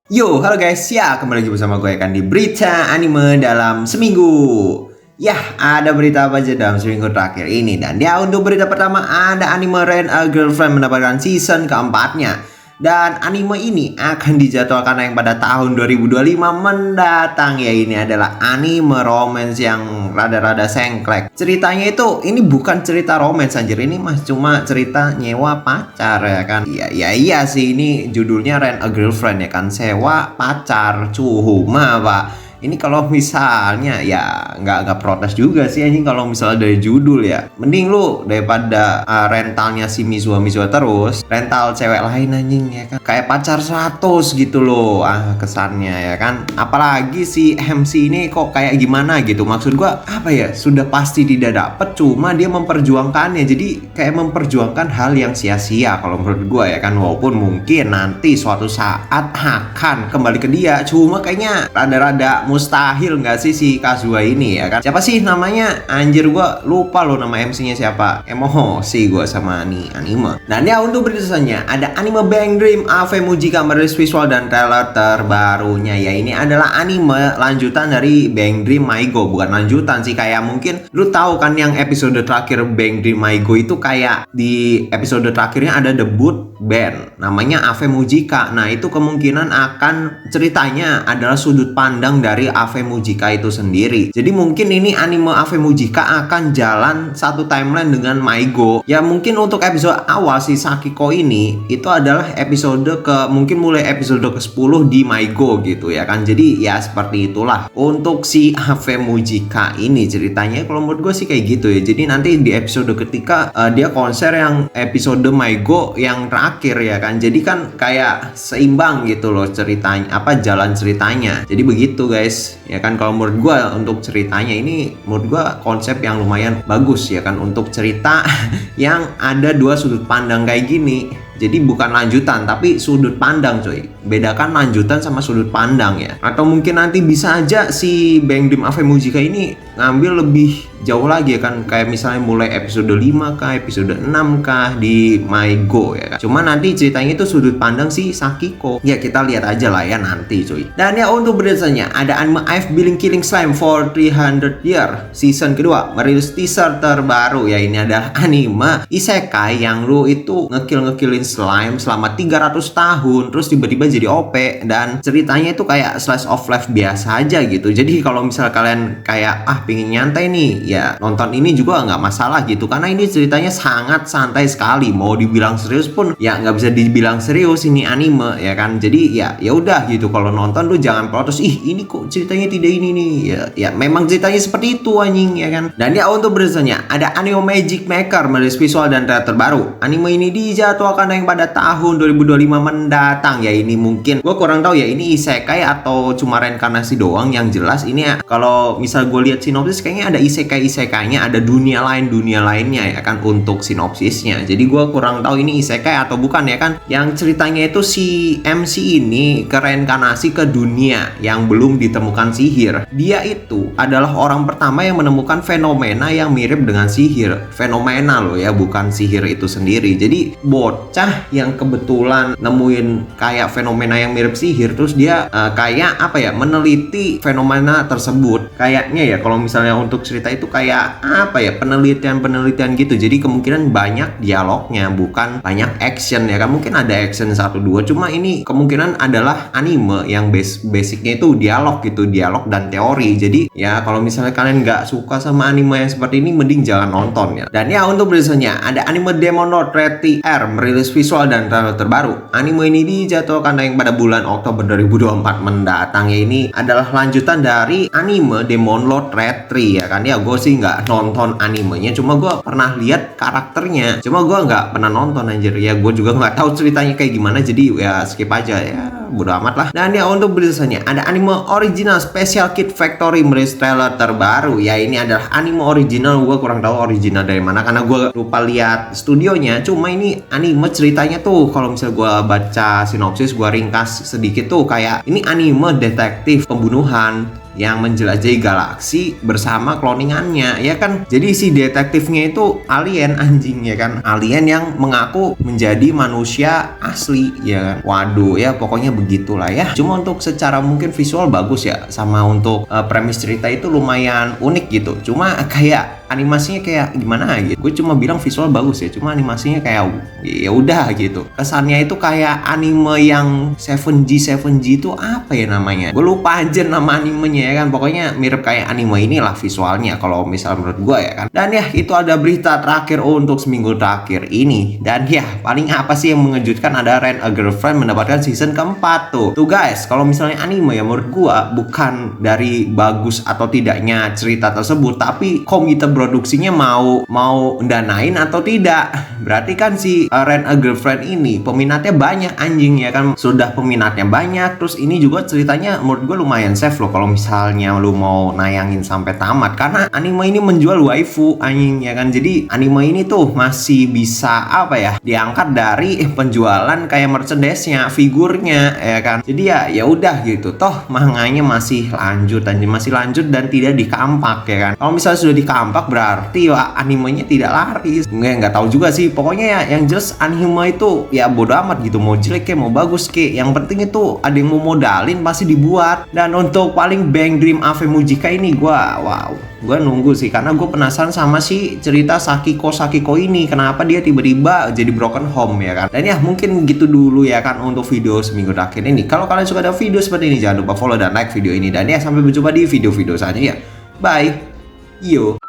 Yo, halo guys, ya kembali lagi bersama gue akan di berita anime dalam seminggu. Ya, ada berita apa aja dalam seminggu terakhir ini? Dan ya, untuk berita pertama ada anime Rent a Girlfriend mendapatkan season keempatnya. Dan anime ini akan dijadwalkan yang pada tahun 2025 mendatang. Ya, ini adalah anime romance yang rada-rada sengklek. Ceritanya itu ini bukan cerita romance anjir, ini mas cuma cerita nyewa pacar ya kan. Iya sih, ini judulnya Rent a Girlfriend ya kan, sewa pacar. Cuma pak, ini kalau misalnya ya nggak protes juga sih anjing kalau misalnya dari judul ya. Mending lu daripada rentalnya si Mizua terus rental cewek lain anjing ya kan. Kayak pacar 100 gitu loh kesannya ya kan. Apalagi si MC ini kok kayak gimana gitu. Maksud gua apa ya? Sudah pasti tidak dapet, cuma dia memperjuangkannya. Jadi kayak memperjuangkan hal yang sia-sia kalau menurut gua ya kan. Walaupun mungkin nanti suatu saat akan kembali ke dia, cuma kayaknya rada-rada mustahil nggak sih si Kazuha ini ya kan. Siapa sih namanya? Anjir gua lupa loh nama MC-nya siapa. Emosi gua sama nih anime. Dan ya untuk beritanya ada anime Bang Dream AV Mujika merilis visual dan trailer terbarunya. Ya ini adalah anime lanjutan dari Bang Dream Maigo. Bukan lanjutan sih, kayak mungkin lu tahu kan yang episode terakhir Bang Dream Maigo itu kayak di episode terakhirnya ada debut band namanya AV Mujika. Nah itu kemungkinan akan ceritanya adalah sudut pandang dari AV Mujika itu sendiri. Jadi mungkin ini anime AV Mujika akan jalan satu timeline dengan Maigo. Ya mungkin untuk episode awal si Sakiko ini itu adalah episode mungkin mulai episode ke-10 di Maigo gitu ya kan. Jadi ya seperti itulah untuk si AV Mujika ini ceritanya. Kalau menurut gue sih kayak gitu ya. Jadi nanti di episode ketika dia konser yang episode Maigo yang terakhir ya kan. Jadi kan kayak seimbang gitu loh ceritanya, jalan ceritanya. Jadi begitu guys ya kan. Kalau menurut gue untuk ceritanya ini menurut gue konsep yang lumayan bagus ya kan, untuk cerita yang ada dua sudut pandang kayak gini. Jadi bukan lanjutan tapi sudut pandang coy. Bedakan lanjutan sama sudut pandang ya. Atau mungkin nanti bisa aja si Bang Dream AV Mujika ini ngambil lebih jauh lagi ya kan. Kayak misalnya mulai episode 5 kah, episode 6 kah di Maigo ya kan. Cuma nanti ceritanya itu sudut pandang si Sakiko. Ya kita lihat aja lah ya nanti coy. Dan ya untuk beritanya ada anime I've Been Killing Slime for 300 Year season kedua merilis teaser terbaru. Ya ini adalah anime isekai yang lu itu ngekillin slime selama 300 tahun terus tiba-tiba jadi OP, dan ceritanya itu kayak slice of life biasa aja gitu. Jadi kalau misal kalian kayak pingin nyantai nih ya nonton ini juga nggak masalah gitu, karena ini ceritanya sangat santai sekali. Mau dibilang serius pun ya nggak bisa dibilang serius, ini anime ya kan. Jadi ya udah gitu, kalau nonton lu jangan protes ini kok ceritanya tidak ini nih ya memang ceritanya seperti itu anjing ya kan. Dan ya untuk beritanya ada anime Magic Maker merilis visual dan trailer terbaru. Anime ini dijadwalkan yang pada tahun 2025 mendatang. Ya ini mungkin gue kurang tahu ya ini isekai atau cuma reinkarnasi doang. Yang jelas ini ya, kalau misal gue lihat sinopsis kayaknya ada isekai-isekainya, ada dunia lainnya ya kan untuk sinopsisnya. Jadi gue kurang tahu ini isekai atau bukan ya kan. Yang ceritanya itu si MC ini kereinkarnasi ke dunia yang belum ditemukan sihir. Dia itu adalah orang pertama yang menemukan fenomena yang mirip dengan sihir. Fenomena loh ya, bukan sihir itu sendiri. Jadi bocah yang kebetulan nemuin kayak fenomena yang mirip sihir, terus dia kayak meneliti fenomena tersebut. Kayaknya ya kalau misalnya untuk cerita itu kayak penelitian gitu. Jadi kemungkinan banyak dialognya, bukan banyak action ya kan. Mungkin ada action 1-2, cuma ini kemungkinan adalah anime yang basicnya itu dialog gitu, dialog dan teori. Jadi ya kalau misalnya kalian nggak suka sama anime yang seperti ini, mending jangan nonton ya. Dan ya untuk beritanya ada anime Demon Lord Red TR merilis visual dan trailer terbaru. Anime ini dijadwalkan tayang pada bulan Oktober 2024 mendatang. Ya ini adalah lanjutan dari anime Demon Lord Red 3 ya kan. Ya gue sih nggak nonton animenya, cuma gue pernah lihat karakternya, cuma gue nggak pernah nonton anjir. Ya gue juga nggak tahu ceritanya kayak gimana, jadi ya skip aja ya, bodo amat lah. Dan ya untuk beritanya ada anime original Special Kid Factory merilis trailer terbaru. Ya ini adalah anime original, gue kurang tahu original dari mana karena gue lupa lihat studionya. Cuma ini anime ceritanya tuh kalau misalnya gue baca sinopsis, gue ringkas sedikit tuh kayak ini anime detektif pembunuhan yang menjelajahi galaksi bersama cloningannya ya kan. Jadi si detektifnya itu alien anjing ya kan, alien yang mengaku menjadi manusia asli ya kan. Waduh ya pokoknya begitulah ya. Cuma untuk secara mungkin visual bagus ya, sama untuk premis cerita itu lumayan unik gitu. Cuma kayak animasinya kayak gimana gitu. Gue cuma bilang visual bagus ya, cuma animasinya kayak ya udah gitu. Kesannya itu kayak anime yang 7G itu apa ya namanya? Gue lupa aja nama animenya ya kan. Pokoknya mirip kayak anime inilah visualnya kalau misal menurut gue ya kan. Dan ya itu ada berita terakhir untuk seminggu terakhir ini. Dan ya paling apa sih yang mengejutkan, ada Rent a Girlfriend mendapatkan season keempat tuh. Tuh guys, kalau misalnya anime ya menurut gue bukan dari bagus atau tidaknya cerita tersebut, tapi komite produksinya mau danain atau tidak. Berarti kan si Rent a Girlfriend ini peminatnya banyak anjing ya kan. Sudah peminatnya banyak, terus ini juga ceritanya menurut gue lumayan safe loh kalau misalnya lu mau nayangin sampai tamat, karena anime ini menjual waifu anjing ya kan. Jadi anime ini tuh masih bisa apa ya, diangkat dari penjualan kayak merchandise-nya, figurnya ya kan. Jadi ya udah gitu, toh manganya masih lanjut anjing, masih lanjut dan tidak dikampak ya kan. Kalau misalnya sudah dikampak berarti ya animenya tidak laris. Nggak tahu juga sih, pokoknya ya yang jelas anime itu ya bodo amat gitu, mau jelek kayak mau bagus kayak, yang penting itu ada yang mau modalin pasti dibuat. Dan untuk paling Bang Dream Ave Mujika ini gue nunggu sih, karena gue penasaran sama si cerita Sakiko ini, kenapa dia tiba-tiba jadi broken home ya kan. Dan ya mungkin gitu dulu ya kan untuk video seminggu terakhir ini. Kalau kalian suka ada video seperti ini, jangan lupa follow dan like video ini. Dan ya sampai berjumpa di video-video selanjutnya. Bye. Yo.